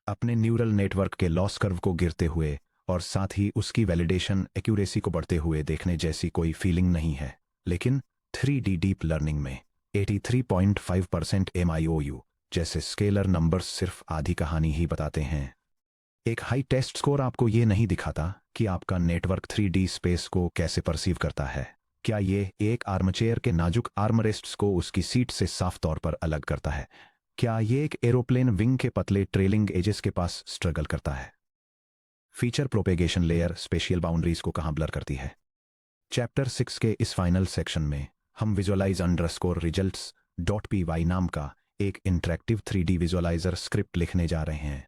अपने neural network के loss curve को गिरते हुए और साथ ही उसकी वैलिडेशन एक्यूरेसी को बढ़ते हुए देखने जैसी कोई फीलिंग नहीं है। लेकिन 3D डीप लर्निंग में 83.5% MIOU जैसे स्केलर नंबर्स सिर्फ आधी कहानी ही बताते हैं। एक हाई टेस्ट स्कोर आपको ये नहीं दिखाता कि आपका नेटवर्क 3D स्पेस को कैसे परसीव करता है। क्या ये एक आर्मचेयर के नाजुक आर्मरेस्ट्स को उसकी सीट से साफ तौर पर अलग करता है? क्या ये एक एरोप्लेन विंग के पतले ट्रेलिंग एजेस के पास स्ट्रगल करता है? Feature propagation layer spatial boundaries को कहां ब्लर करती है? चैप्टर 6 के इस फाइनल सेक्शन में हम विजुअलाइज अंडरस्कोर रिजल्ट्स .py नाम का एक इंटरेक्टिव 3D विजुअलाइजर स्क्रिप्ट लिखने जा रहे हैं।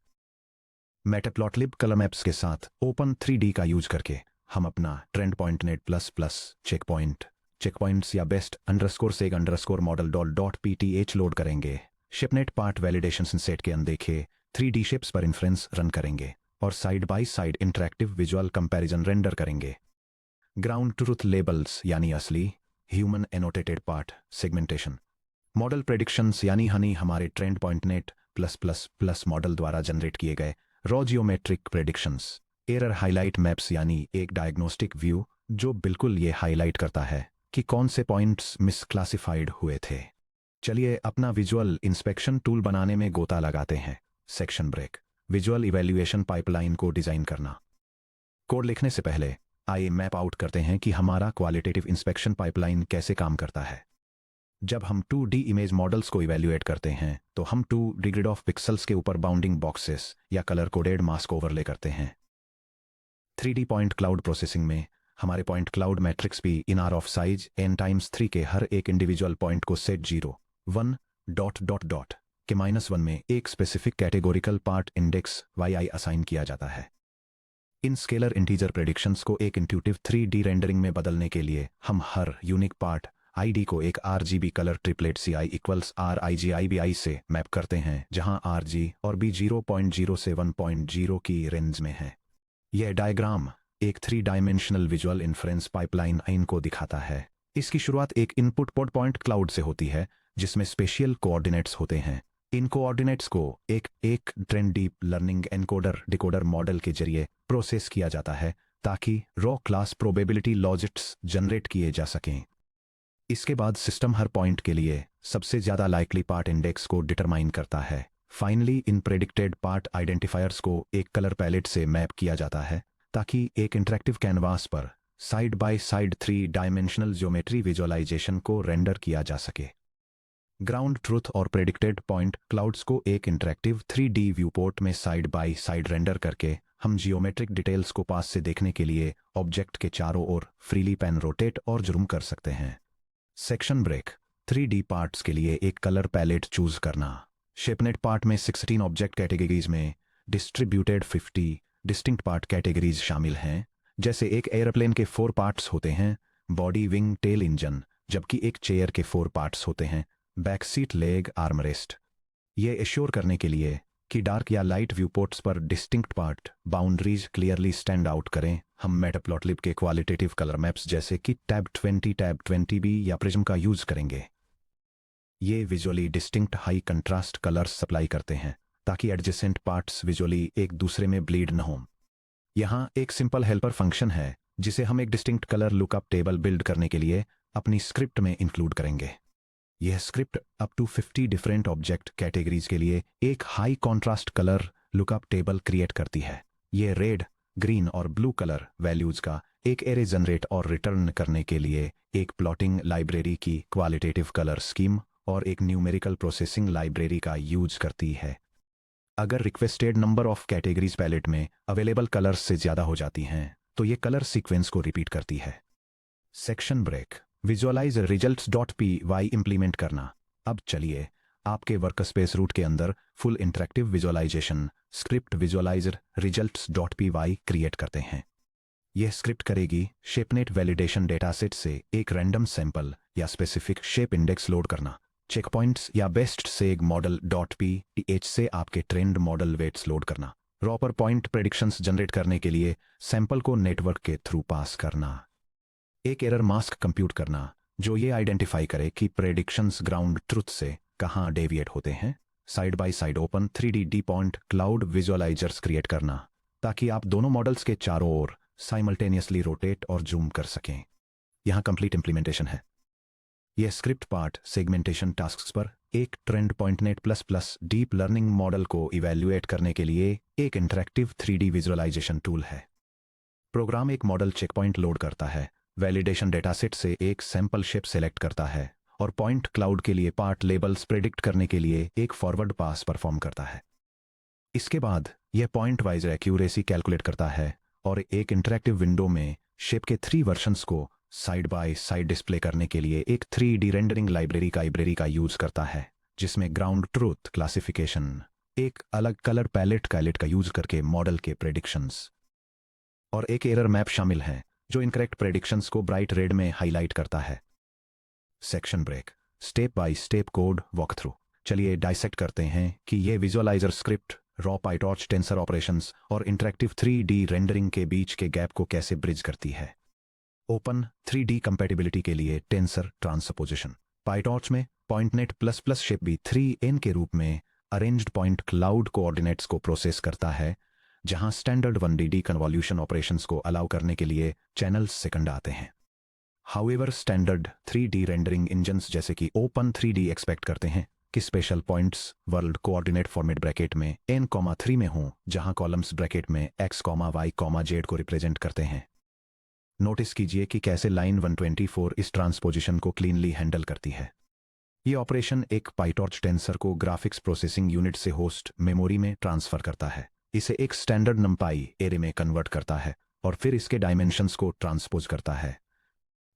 मैटप्लॉटलिब कलर मैप्स के साथ ओपन 3D का यूज करके हम अपना trained PointNet plus plus checkpoints या best underscore seg underscore model dot pth load करेंगे। शिपनेट पार्ट वैलिडेशन सेट के अनदेखे 3D शिप्स पर इन्फ्रेंस रन करेंगे और side by side interactive visual comparison render करेंगे। ग्राउंड ट्रूथ लेबल्स यानी असली human annotated part segmentation model predictions यानी हमारे trained PointNet plus plus plus model द्वारा जनरेट किए गए raw geometric predictions. Error highlight maps यानी एक डायग्नोस्टिक व्यू जो बिल्कुल ये हाईलाइट करता है कि कौन से पॉइंट्स मिसक्लासिफाइड हुए थे। चलिए अपना विजुअल इंस्पेक्शन टूल बनाने में गोता लगाते हैं। Section break. Visual evaluation pipeline को डिजाइन करना। कोड लिखने से पहले आइए मैप आउट करते हैं कि हमारा क्वालिटेटिव इंस्पेक्शन पाइपलाइन कैसे काम करता है। जब हम 2D इमेज मॉडल्स को इवैल्यूएट करते हैं तो हम 2D ग्रिड ऑफ पिक्सल्स के ऊपर बाउंडिंग बॉक्सेस या कलर कोडेड मास्क ओवरले करते हैं। 3D पॉइंट क्लाउड प्रोसेसिंग में हमारे पॉइंट क्लाउड मैट्रिक्स भी इन आर ऑफ साइज n×3 के हर एक इंडिविजुअल पॉइंट को सेट 0, 1, डॉट के -1 में एक specific categorical part index yi assign किया जाता है। इन स्केलर इंटीजर प्रेडिक्शंस को एक इंट्यूटिव 3D रेंडरिंग में बदलने के लिए हम हर यूनिक पार्ट ID को एक RGB colour triplet CI equals RIGIBI से मैप करते हैं, जहां RG और B 0.0 से 1.0 की रेंज में है। यह डायग्राम एक 3 डायमेंशनल विजुअल इन्फ्रेंस पाइपलाइन इनको दिखाता है। इसकी शुरुआत एक इनपुट पॉइंट क्लाउड से होती है जिसमें स्पेशियल कोऑर्डिनेट्स होते हैं। इन कोऑर्डिनेट्स को एक trend deep learning encoder decoder model के जरिए प्रोसेस किया जाता है ताकि रॉ क्लास प्रोबेबिलिटी लॉजिट्स जनरेट किए जा सकें। इसके बाद सिस्टम हर पॉइंट के लिए सबसे ज्यादा लाइकली पार्ट इंडेक्स को डिटरमाइन करता है। Finally in predicted part identifiers को एक कलर पैलेट से मैप किया जाता है ताकि एक इंटरेक्टिव कैनवास पर side by side 3 dimensional geometry visualisation को रेंडर किया जा सके। ग्राउंड ट्रूथ और प्रेडिक्टेड पॉइंट क्लाउड्स को एक इंटरेक्टिव 3D व्यूपोर्ट में साइड बाय साइड रेंडर करके हम जियोमेट्रिक डिटेल्स को पास से देखने के लिए ऑब्जेक्ट के चारों ओर फ्रीली पेन रोटेट और जूम कर सकते हैं। Section break. 3D पार्ट्स के लिए एक कलर पैलेट चूज करना। शेपनेट पार्ट में 16 ऑब्जेक्ट कैटेगरीज में डिस्ट्रीब्यूटेड 50 डिस्टिंक्ट पार्ट कैटेगरीज शामिल हैं। जैसे एक एयरप्लेन के 4 पार्ट्स होते हैं, बॉडी, विंग, टेल, इंजन, जबकि एक चेयर के 4 पार्ट्स होते हैं, बैक सीट, लेग, आर्मरेस्ट। ये एश्योर करने के लिए कि डार्क या लाइट व्यूपोर्ट्स पर distinct part boundaries clearly stand out करें, हम मैटप्लॉटलिब के क्वालिटेटिव कलर मैप्स जैसे कि टैब 20B या प्रिज्म का यूज करेंगे। ये visually distinct high contrast colours supply करते हैं ताकि एडजेसेंट पार्ट्स विजुअली एक दूसरे में ब्लीड न हों। यहाँ एक सिंपल हेल्पर फंक्शन है जिसे हम एक distinct colour lookup table build करने के लिए अपनी स्क्रिप्ट में इंक्लूड करेंगे। यह script up to 50 different object categories के लिए एक high contrast colour lookup table create करती है। यह रेड, ग्रीन और ब्लू कलर वैल्यूज का एक एरे जनरेट और रिटर्न करने के लिए एक प्लॉटिंग लाइब्रेरी की क्वालिटेटिव कलर स्कीम और एक न्यूमेरिकल प्रोसेसिंग लाइब्रेरी का यूज करती है। अगर requested number of categories palette में अवेलेबल कलर्स से ज्यादा हो जाती हैं तो ये कलर सीक्वेंस को रिपीट करती है। Section break. Visualise results .py implement करना। अब चलिए आपके वर्कस्पेस रूट के अंदर full interactive visualisation script visualiser results .py create करते हैं। यह स्क्रिप्ट करेगी शेपनेट वैलिडेशन डेटासेट से एक रैंडम सैंपल या स्पेसिफिक शेप इंडेक्स लोड करना, चेकपॉइंट्स या बेस्ट सेग मॉडल .pth से आपके ट्रेंड मॉडल वेट्स लोड करना, रॉ पर पॉइंट प्रेडिक्शंस जनरेट करने के लिए सैंपल को नेटवर्क के थ्रू पास करना, एक एरर मास्क कंप्यूट करना जो ये आइडेंटिफाई करे कि प्रेडिक्शंस ग्राउंड ट्रुथ से कहाँ डेविएट होते हैं, side by side open 3D point cloud visualizers create करना, ताकि आप दोनों मॉडल्स के चारों ओर साइमल्टेनियसली रोटेट और जूम कर सकें। यहाँ कंप्लीट इंप्लीमेंटेशन है। यह स्क्रिप्ट पार्ट सेगमेंटेशन टास्क्स पर एक trained PointNet plus plus deep learning model को इवैल्यूएट करने के लिए एक इंटरैक्टिव 3D विजुअलाइजेशन टूल है। प्रोग्राम एक मॉडल चेकपॉइंट लोड करता है, वैलिडेशन डेटासेट से एक सैंपल शेप सेलेक्ट करता है और पॉइंट क्लाउड के लिए पार्ट लेबल्स प्रेडिक्ट करने के लिए एक फॉरवर्ड पास परफॉर्म करता है। इसके बाद यह पॉइंट वाइज एक्यूरेसी कैलकुलेट करता है और एक इंटरैक्टिव विंडो में शेप के 3 वर्जन्स को साइड बाय साइड डिस्प्ले करने के लिए एक 3D रेंडरिंग लाइब्रेरी का यूज करता है, जिसमें ग्राउंड ट्रूथ क्लासिफिकेशन, एक अलग कलर पैलेट का यूज करके मॉडल के प्रेडिक्शंस और एक एरर मैप शामिल है जो इनकरेक्ट प्रेडिक्शंस को ब्राइट रेड में हाईलाइट करता है। Section break, step by step code walk through. चलिए डाइसेक्ट करते हैं कि यह visualiser script raw PyTorch tensor operations और इंटरैक्टिव 3D रेंडरिंग के बीच के गैप को कैसे ब्रिज करती है। ओपन 3D कंपैटिबिलिटी के लिए टेंसर ट्रांसपोजिशन। पाइटॉर्च में पॉइंटनेट प्लस प्लस शेप भी 3n के रूप में अरेंज्ड पॉइंट क्लाउड कोऑर्डिनेट्स को प्रोसेस करता है, जहां स्टैंडर्ड 1D कन्वॉल्यूशन ऑपरेशंस को अलाउ करने के लिए चैनल्स सेकंड आते हैं। However standard 3D rendering engines जैसे कि ओपन 3D एक्सपेक्ट करते हैं कि special points world coordinate format bracket में n,3 में हों, जहां कॉलम्स ब्रैकेट में x, y, z को रिप्रेजेंट करते हैं। नोटिस कीजिए कि कैसे लाइन 124 इस ट्रांसपोजिशन को क्लीनली हैंडल करती है। ये ऑपरेशन एक पाइटॉर्च टेंसर को ग्राफिक्स प्रोसेसिंग यूनिट से होस्ट मेमोरी में ट्रांसफर करता है, इसे एक स्टैंडर्ड नंपाई एरे में कन्वर्ट करता है और फिर इसके डायमेंशंस को ट्रांसपोज करता है।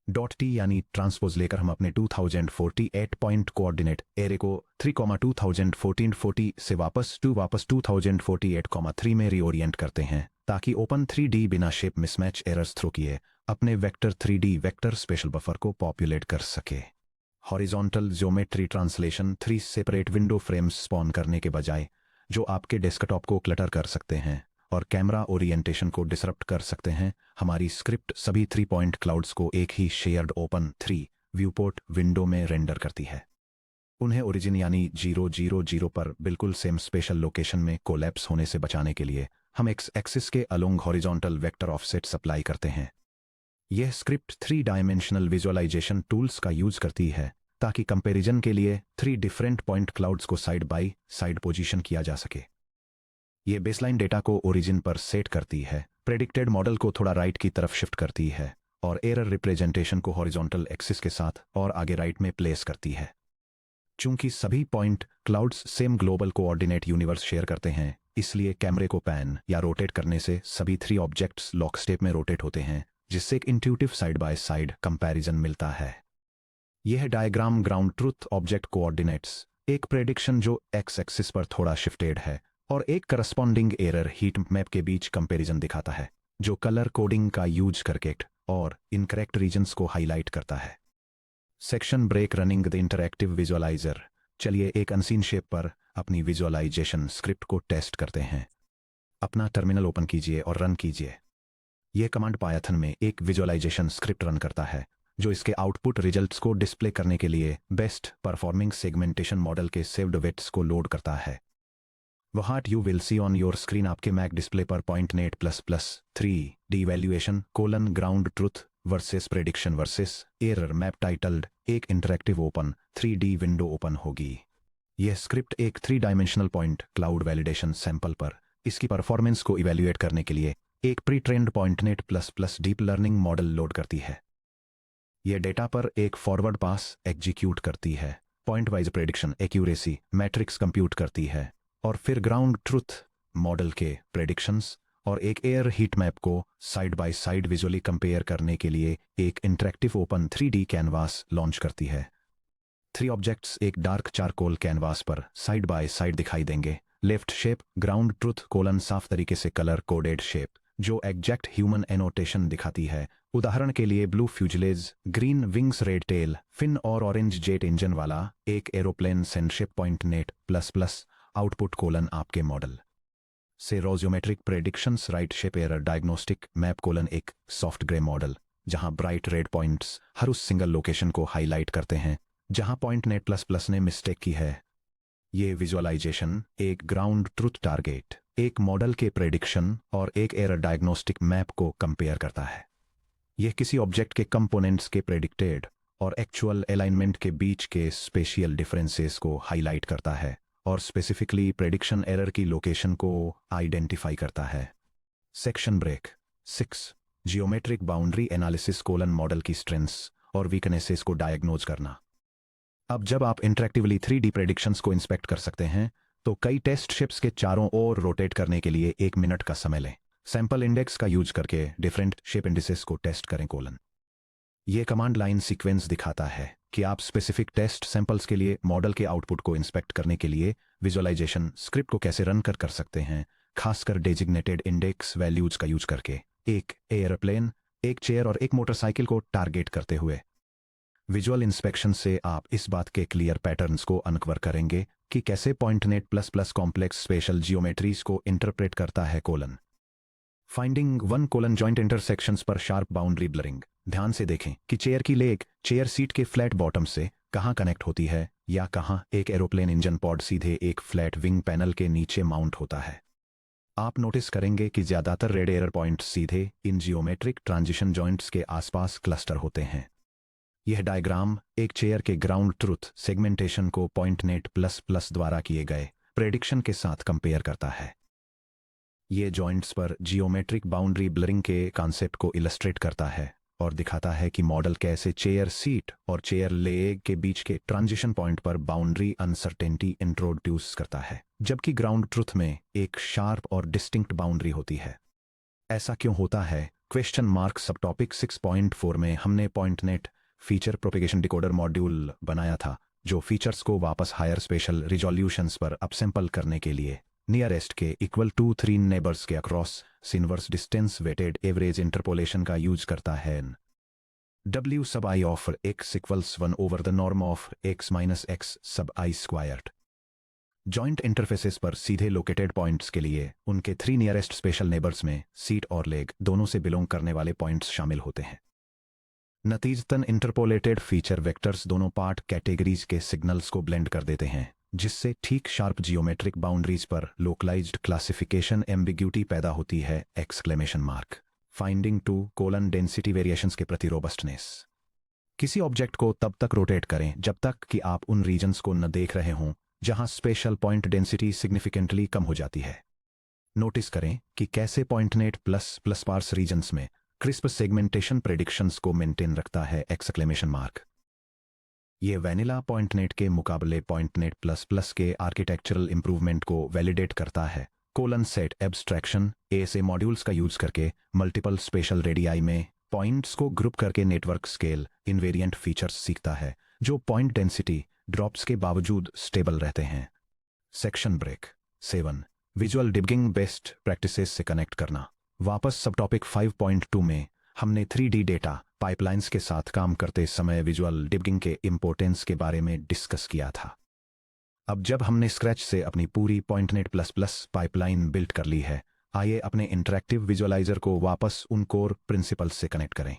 .t यानी ट्रांसपोज लेकर हम अपने 2048 पॉइंट कोऑर्डिनेट एरे को 3,2014 से वापस 2048,3 में रीओरिएंट करते हैं, ताकि ओपन 3D बिना शेप मिसमैच एरर्स थ्रो किए अपने vector 3D vector special buffer को पॉपुलेट कर सके। Horizontal geometry translation 3 separate window frames spawn करने के बजाय, जो आपके डेस्कटॉप को क्लटर कर सकते हैं और कैमरा ओरिएंटेशन को डिसरप्ट कर सकते हैं, हमारी स्क्रिप्ट सभी 3 पॉइंट क्लाउड्स को एक ही शेयर्ड ओपन 3 व्यूपोर्ट विंडो में रेंडर करती है। उन्हें ओरिजिन यानी 0,0,0 पर बिल्कुल सेम स्पेशल लोकेशन में कोलैप्स होने से बचाने के लिए हम एक्स एक्सिस के along horizontal vector offset supply करते हैं। यह स्क्रिप्ट 3 डायमेंशनल विजुअलाइजेशन टूल्स का यूज करती है ताकि कंपैरिजन के लिए 3 डिफरेंट पॉइंट क्लाउड्स को साइड बाय साइड पोजीशन किया जा सके। ये बेसलाइन डेटा को ओरिजिन पर सेट करती है, प्रेडिक्टेड मॉडल को थोड़ा राइट की तरफ शिफ्ट करती है और एरर रिप्रेजेंटेशन को हॉरिजॉन्टल एक्सिस के साथ और आगे राइट में प्लेस करती है। चूंकि सभी point clouds same global coordinate universe share करते हैं, इसलिए कैमरे को पैन या रोटेट करने से सभी 3 ऑब्जेक्ट्स लॉक स्टेप में रोटेट होते हैं, जिससे एक intuitive side by side comparison मिलता है। यह diagram ground truth object coordinates, एक प्रेडिक्शन जो एक्स एक्सिस पर थोड़ा शिफ्टेड है और एक करस्पॉन्डिंग एरर हीट मैप के बीच कंपैरिजन दिखाता है, जो कलर कोडिंग का यूज करके और इनकरेक्ट रीजन्स को हाईलाइट करता है। Section break, running the interactive visualiser. चलिए एक अनसीन शेप पर अपनी विजुअलाइजेशन स्क्रिप्ट को टेस्ट करते हैं। अपना टर्मिनल ओपन कीजिए और रन कीजिए। यह कमांड पायथन में एक विजुअलाइजेशन स्क्रिप्ट रन करता है, जो इसके आउटपुट रिजल्ट्स को डिस्प्ले करने के लिए बेस्ट परफॉर्मिंग सेगमेंटेशन मॉडल के सेव्ड वेट्स को लोड करता है। What you will see on your screen आपके मैक डिस्प्ले पर PointNet plus plus 3D valuation ground truth versus prediction versus error map titled एक interactive open 3D window open होगी। यह script एक 3 dimensional point cloud validation sample पर इसकी performance को evaluate करने के लिए एक pre trained PointNet plus plus deep learning model load करती है। यह डेटा पर एक फॉरवर्ड पास एग्जीक्यूट करती है, point wise prediction accuracy matrix compute करती है और फिर ग्राउंड ट्रूथ मॉडल के प्रेडिक्शंस और एक एयर हीट मैप को side by side visually compare करने के लिए एक interactive open 3D canvas launch करती है। 3 ऑब्जेक्ट्स एक डार्क चारकोल कैनवास पर साइड बाय साइड दिखाई देंगे। लेफ्ट शेप ग्राउंड ट्रूथ साफ तरीके से कलर कोडेड शेप जो एग्जैक्ट ह्यूमन एनोटेशन दिखाती है, उदाहरण के लिए blue fuselage, green wings, red tail, fin और ऑरेंज जेट इंजन वाला एक aeroplane centre shape PointNet plus plus output आपके मॉडल से raw geometric predictions, right shape error diagnostic map एक सॉफ्ट ग्रे मॉडल, जहां ब्राइट रेड पॉइंट्स हर उस सिंगल लोकेशन को highlight करते हैं जहां पॉइंटनेट प्लस प्लस ने मिस्टेक की है। ये विजुअलाइजेशन एक ग्राउंड ट्रुथ टारगेट, एक मॉडल के प्रेडिक्शन और एक एरर डायग्नोस्टिक मैप को कंपेयर करता है। यह किसी ऑब्जेक्ट के कंपोनेंट्स के प्रेडिक्टेड और एक्चुअल अलाइनमेंट के बीच के स्पेशियल डिफरेंसेस को हाईलाइट करता है और स्पेसिफिकली प्रेडिक्शन एरर की लोकेशन को आइडेंटिफाई करता है। Section break 6 geometric boundary analysis colon model की स्ट्रेंथ्स और वीकनेसेस को डायग्नोज करना। अब जब आप इंटरेक्टिवली 3D प्रेडिक्शंस को इंस्पेक्ट कर सकते हैं तो कई टेस्ट शिप्स के चारों ओर रोटेट करने के लिए 1 मिनट का समय लें। सैंपल इंडेक्स का यूज करके डिफरेंट शेप इंडिसेस को टेस्ट करें कोलन। यह कमांड लाइन सीक्वेंस दिखाता है कि आप स्पेसिफिक टेस्ट सैंपल्स के लिए मॉडल के आउटपुट को इंस्पेक्ट करने के लिए विजुअलाइजेशन स्क्रिप्ट को कैसे रन कर सकते हैं, खासकर डेजिग्नेटेड इंडेक्स वैल्यूज का यूज करके एक एयरप्लेन, एक चेयर और एक मोटरसाइकिल को टारगेट करते हुए। विजुअल इंस्पेक्शन से आप इस बात के क्लियर पैटर्न्स को अनकवर करेंगे कि कैसे PointNet plus plus complex spatial geometries को इंटरप्रेट करता है colon. Finding 1 colon joint intersections पर शार्प बाउंड्री ब्लरिंग। ध्यान से देखें कि चेयर की लेग चेयर सीट के फ्लैट बॉटम से कहां कनेक्ट होती है या कहां एक एरोप्लेन इंजन पॉड सीधे एक फ्लैट विंग पैनल के नीचे माउंट होता है। आप नोटिस करेंगे कि ज्यादातर रेड एरर पॉइंट्स सीधे इन जियोमेट्रिक ट्रांजिशन जॉइंट्स के आसपास क्लस्टर होते हैं। यह डायग्राम एक चेयर के ग्राउंड ट्रुथ सेगमेंटेशन को पॉइंटनेट प्लस प्लस द्वारा किए गए प्रेडिक्शन के साथ कंपेयर करता है। ये जॉइंट्स पर जियोमेट्रिक बाउंड्री ब्लरिंग के कॉन्सेप्ट को इलस्ट्रेट करता है और दिखाता है कि मॉडल कैसे चेयर सीट और चेयर लेग के बीच के ट्रांजिशन पॉइंट पर बाउंड्री अनसर्टेनिटी इंट्रोड्यूस करता है, जबकि ग्राउंड ट्रुथ में एक शार्प और डिस्टिंक्ट बाउंड्री होती है। ऐसा क्यों होता है? क्वेश्चन मार्क सब टॉपिक 6.4 में हमने PointNet feature propagation decoder module बनाया था, जो फीचर्स को वापस हायर स्पेशल रिजोल्यूशंस पर अपसैंपल करने के लिए नियरेस्ट के इक्वल टू 3 नेबर्स के across inverse distance weighted average interpolation का यूज करता है। W sub I of x equals 1 over the norm of x minus x sub I squared। Joint interfaces पर सीधे लोकेटेड पॉइंट्स के लिए उनके 3 नियरेस्ट स्पेशल नेबर्स में सीट और लेग दोनों से बिलोंग करने वाले पॉइंट्स शामिल होते हैं। नतीजतन इंटरपोलेटेड फीचर वेक्टर्स दोनों पार्ट कैटेगरीज के सिग्नल्स को ब्लेंड कर देते हैं, जिससे ठीक शार्प जियोमेट्रिक बाउंड्रीज पर लोकलाइज्ड क्लासिफिकेशन एम्बिग्यूटी पैदा होती है। Exclamation mark. Finding 2 colon density variations के प्रति रोबस्टनेस। किसी ऑब्जेक्ट को तब तक रोटेट करें जब तक कि आप उन रीजन्स को न देख रहे हों जहां स्पेशल पॉइंट डेंसिटी सिग्निफिकेंटली कम हो जाती है। नोटिस करें कि कैसे PointNet plus plus parse regions में क्रिस्प सेगमेंटेशन प्रेडिक्शंस को मेंटेन रखता है। Exclamation mark. ये वैनिला पॉइंटनेट के मुकाबले पॉइंटनेट प्लस प्लस के आर्किटेक्चरल इंप्रूवमेंट को वैलिडेट करता है। Colon set abstraction ASA modules का यूज करके मल्टीपल स्पेशल रेडियाई में पॉइंट्स को ग्रुप करके नेटवर्क स्केल इनवेरिएंट फीचर्स सीखता है, जो पॉइंट डेंसिटी ड्रॉप्स के बावजूद स्टेबल रहते हैं। Section break 7 visual debugging best practices से कनेक्ट करना। वापस सब टॉपिक 5.2 में हमने 3D डेटा पाइपलाइंस के साथ काम करते समय विजुअल डिबगिंग के इंपॉर्टेंस के बारे में डिस्कस किया था। अब जब हमने स्क्रैच से अपनी पूरी पॉइंटनेट प्लस प्लस पाइपलाइन बिल्ड कर ली है, आइए अपने इंटरैक्टिव विजुअलाइजर को वापस उन कोर प्रिंसिपल्स से कनेक्ट करें।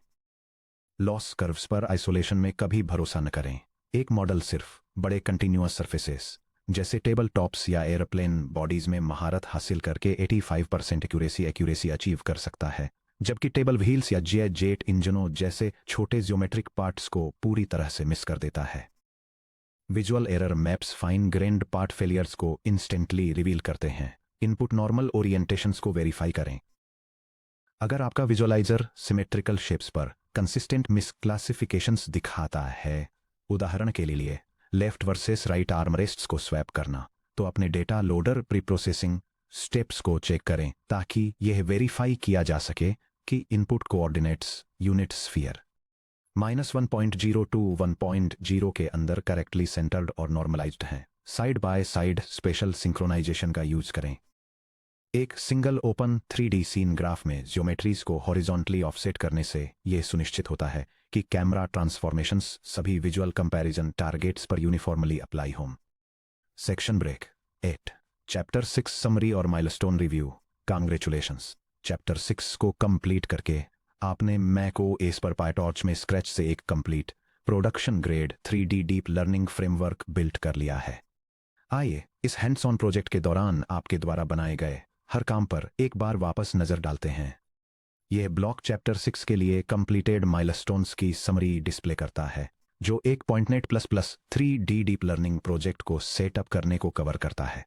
लॉस कर्व्स पर आइसोलेशन में कभी भरोसा न करें। एक मॉडल सिर्फ बड़े कंटिन्यूअस सरफेसेस जैसे टेबल टॉप्स या एयरप्लेन बॉडीज में महारत हासिल करके 85% एक्यूरेसी अचीव कर सकता है, जबकि टेबल व्हील्स या जेट इंजनों जैसे छोटे जियोमेट्रिक पार्ट्स को पूरी तरह से मिस कर देता है। Visual error maps fine grand part failures को इंस्टेंटली रिवील करते हैं। इनपुट नॉर्मल ओरिएंटेशंस को वेरीफाई करें। अगर आपका विजुअलाइजर सिमेट्रिकल शेप्स पर कंसिस्टेंट मिसक्लासिफिकेशंस दिखाता है, उदाहरण के लिए लेफ्ट वर्सेस राइट आर्मरेस्ट्स को स्वैप करना, तो अपने data loader pre processing steps को चेक करें ताकि यह वेरीफाई किया जा सके कि input coordinates unit sphere -1.0 to 1.0 के अंदर करेक्टली सेंटर्ड और नॉर्मलाइज्ड हैं। Side by side spatial synchronisation का यूज करें। एक single open 3D scene graph में ज्योमेट्रीज को हॉरिजॉन्टली ऑफसेट करने से यह सुनिश्चित होता है कि कैमरा ट्रांसफॉर्मेशंस सभी विजुअल कंपैरिजन टारगेट्स पर यूनिफॉर्मली अप्लाई हों। सेक्शन ब्रेक 8 चैप्टर 6 समरी और माइलस्टोन रिव्यू। कांग्रेचुलेशंस, चैप्टर 6 को कंप्लीट करके आपने मैक OS पर पायटॉर्च में स्क्रैच से एक complete production grade 3D deep learning framework build कर लिया है। आइए इस हैंड्स ऑन प्रोजेक्ट के दौरान आपके द्वारा बनाए गए हर काम पर एक बार वापस नजर डालते हैं। यह ब्लॉक चैप्टर 6 के लिए कंप्लीटेड माइलस्टोन्स की समरी डिस्प्ले करता है, जो एक PointNet plus plus 3D deep learning project को सेटअप करने को कवर करता है।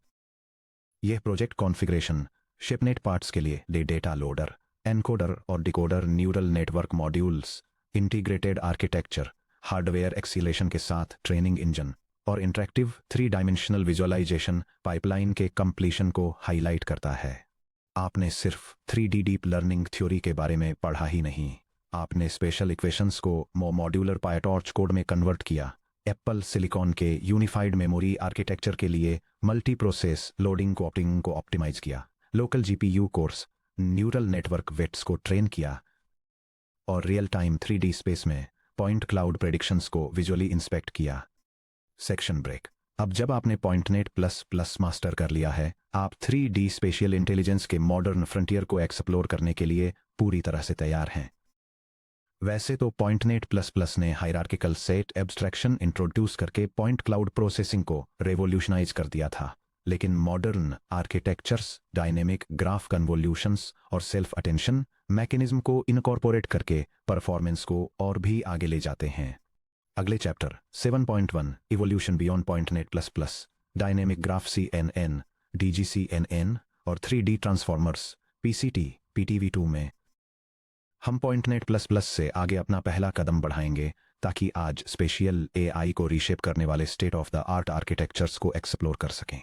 यह प्रोजेक्ट कॉन्फ़िगरेशन शिपनेट पार्ट्स के लिए डेटा लोडर, एनकोडर और decoder, neural network modules, integrated architecture, hardware acceleration के साथ ट्रेनिंग इंजन और इंटरेक्टिव 3 डायमेंशनल विजुअलाइजेशन पाइपलाइन के कंप्लीशन को हाईलाइट करता है। आपने सिर्फ 3D डीप लर्निंग थ्योरी के बारे में पढ़ा ही नहीं, आपने स्पेशल इक्वेशंस को मॉड्यूलर पायटॉर्च कोड में कन्वर्ट किया, एप्पल सिलिकॉन के यूनिफाइड मेमोरी आर्किटेक्चर के लिए मल्टी प्रोसेस लोडिंग को ऑप्टिमाइज किया, local GPU cores neural network weights को ट्रेन किया और रियल टाइम 3D स्पेस में पॉइंट क्लाउड प्रेडिक्शंस को विजुअली इंस्पेक्ट किया। Section break. अब जब आपने पॉइंटनेट प्लस प्लस मास्टर कर लिया है, आप 3D स्पेशियल इंटेलिजेंस के मॉडर्न फ्रंटियर को एक्सप्लोर करने के लिए पूरी तरह से तैयार हैं। वैसे तो पॉइंटनेट प्लस प्लस ने हायरार्किकल सेट एब्स्ट्रैक्शन इंट्रोड्यूस करके पॉइंट क्लाउड प्रोसेसिंग को रेवोल्यूशनाइज कर दिया था, लेकिन modern architectures dynamic graph convolutions और सेल्फ अटेंशन मैकेनिज्म को इनकॉर्पोरेट करके परफॉर्मेंस को और भी आगे ले जाते हैं। अगले chapter 7.1 evolution beyond PointNet plus plus, dynamic graph CNN, DGCNN और 3D ट्रांसफॉर्मर्स PCT PTV2 में हम पॉइंटनेट प्लस प्लस से आगे अपना पहला कदम बढ़ाएंगे, ताकि आज स्पेशियल AI को रीशेप करने वाले state of the art architectures को एक्सप्लोर कर सकें।